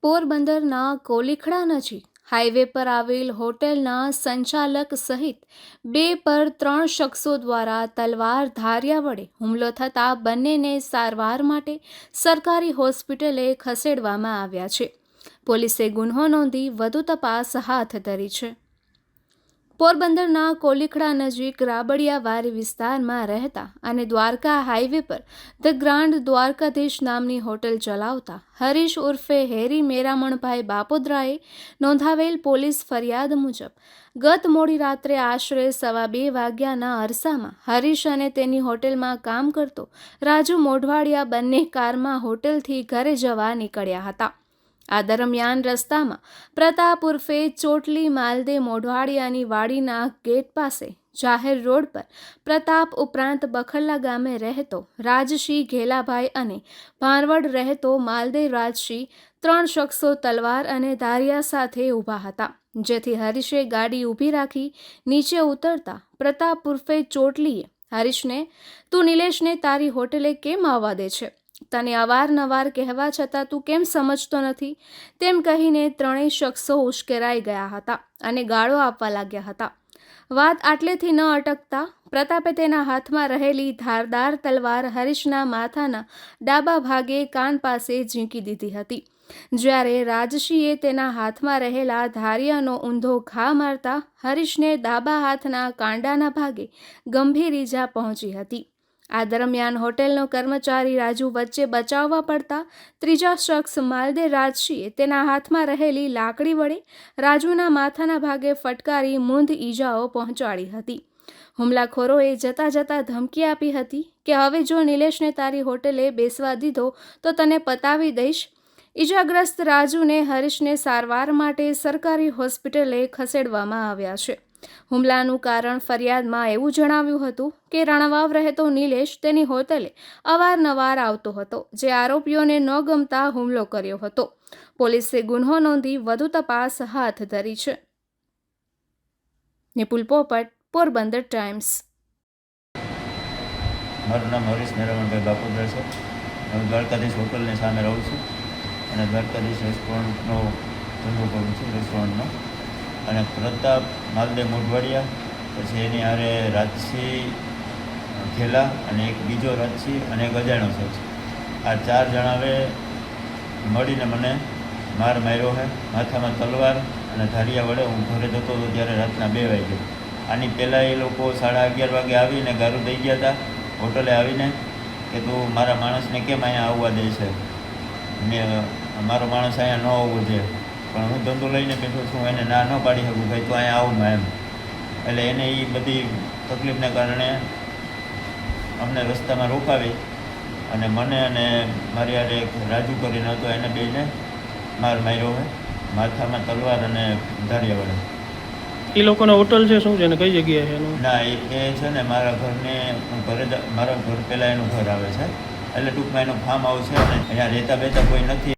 પોરબંદરના કોલીખડા નજીક હાઈવે પર આવેલ હોટેલના સંચાલક સહિત 2 પર 3 શખ્સો દ્વારા તલવાર ધાર્યા વડે હુમલો થતાં બંનેને સારવાર માટે સરકારી હોસ્પિટલે ખસેડવામાં આવ્યા છે. પોલીસે ગુન્હો નોંધી વધુ તપાસ હાથ ધરી છે. પોરબંદરના કોલીખડા નજીક રાબડિયાવારી વિસ્તારમાં રહેતા અને Dwarka highway per the grand Dwarkadhish નામની હોટેલ ચલાવતા હરીશ ઉર્ફે હેરી મેરામણભાઈ બાપોદરાએ નોંધાવેલ પોલીસ ફરિયાદ મુજબ ગત મોડી રાત્રે આશરે 2:15 વાગ્યાના અરસામાં હરીશ અને તેની હોટેલમાં કામ કરતો રાજુ મોઢવાડિયા બંને કારમાં હોટેલથી ઘરે જવા નીકળ્યા હતા. આ દરમિયાન રસ્તામાં પ્રતાપ ઉર્ફે ચોટલી માલદે મોઢવાડિયાની વાડીના ગેટ પાસે જાહેર રોડ પર પ્રતાપ ઉપરાંત બખલ્લા ગામે રહેતો રાજસિંહ ઘેલાભાઈ અને ભારવડ રહેતો માલદે રાજસિંહ 3 શખ્સો તલવાર અને ધારિયા સાથે ઊભા હતા, જેથી હરીશે ગાડી ઊભી રાખી નીચે ઉતરતા પ્રતાપ ઉર્ફે ચોટલીએ હરીશને, તું નિલેશને તારી હોટેલે કેમ આવવા દે છે? તને અવારનવાર કહેવા છતાં તું કેમ સમજતો નથી? તેમ કહીને 3 શખ્સો ઉશ્કેરાઈ ગયા હતા અને ગાળો આપવા લાગ્યા હતા. વાત આટલેથી ન અટકતા પ્રતાપે તેના હાથમાં રહેલી ધારદાર તલવાર હરીશના માથાના ડાબા ભાગે કાન પાસે ઝીંકી દીધી હતી, જ્યારે રાજસિંહે તેના હાથમાં રહેલા ધારિયાનો ઊંધો ઘા મારતા હરીશને ડાબા હાથના કાંડાના ભાગે ગંભીર ઈજા પહોંચી હતી. આ દરમિયાન હોટેલનો કર્મચારી રાજુ વચ્ચે બચાવવા પડતા ત્રીજા શખ્સ માલદે રાજસિંહે તેના હાથમાં રહેલી લાકડી વડે રાજુના માથાના ભાગે ફટકારી મૂંધ ઈજાઓ પહોંચાડી હતી. હુમલાખોરોએ જતા જતા ધમકી આપી હતી કે હવે જો નિલેશને તારી હોટેલે બેસવા દીધો તો તને પતાવી દઈશ. ઈજાગ્રસ્ત રાજુને હરીશને સારવાર માટે સરકારી હોસ્પિટલે ખસેડવામાં આવ્યા છે. હુમલાનું કારણ ફરિયાદમાં એવું જણાવ્યું હતું કે રણવાવ રહેતો નિલેશ તેની હોટેલે અવારનવાર આવતો હતો, જે આરોપીઓને ન ગમતા હુમલો કર્યો હતો. પોલીસે ગુન્હો નોંધી વધુ તપાસ હાથ ધરી છે. નિપુલ પોપટ, પોરબંદર ટાઈમ્સ. મારું નામ હરીશ મેરામણભાઈ બાપોદરા છે. હું દ્વારકાધીશ હોટલની સામે રહું છું અને દ્વારકાધીશ રેસ્ટોરન્ટનો ધંધો કરું છું, રેસ્ટોરન્ટનો. અને પ્રતાપ માલદે મોઢવાડિયા, પછી એની હારે રાજસિંહ ઘેલા અને એક બીજો રાજસિંહ અને એક અજાણ્યો શખ્સ, આ 4 જણાએ મળીને મને માર માર્યો છે. માથામાં તલવાર અને ધારિયા વડે. હું ઘરે જતો હતો ત્યારે રાતના 2 વાગે. આની પહેલાં એ લોકો 11:30 વાગે આવીને ગારું દઈ ગયા હતા હોટલે આવીને કે તું મારા માણસને કેમ અહીંયા આવવા દે છે, મારો માણસ અહીંયા ન આવવો જોઈએ. પણ હું ધંધો લઈને બેઠો છું, એને ના ન પાડી શકું, ભાઈ તું અહીંયા આવું એમ. એટલે એને એ બધી તકલીફને કારણે અમને રસ્તામાં રોકાવી અને મને અને મારી હારે એક રાજુ કરીને હતો, એને બેને માર માર્યો હોય માથામાં તલવાર અને ધારિયા વડે. એ લોકોના હોટલ છે શું છે ને કઈ જગ્યાએ છે એનું? ના, એ છે ને મારા ઘરને મારા ઘર પહેલાં એનું ઘર આવે છે, એટલે ટૂંકમાં એનું ફાર્મ હાઉસ છે અને અહીંયા રહેતા બેતા કોઈ નથી.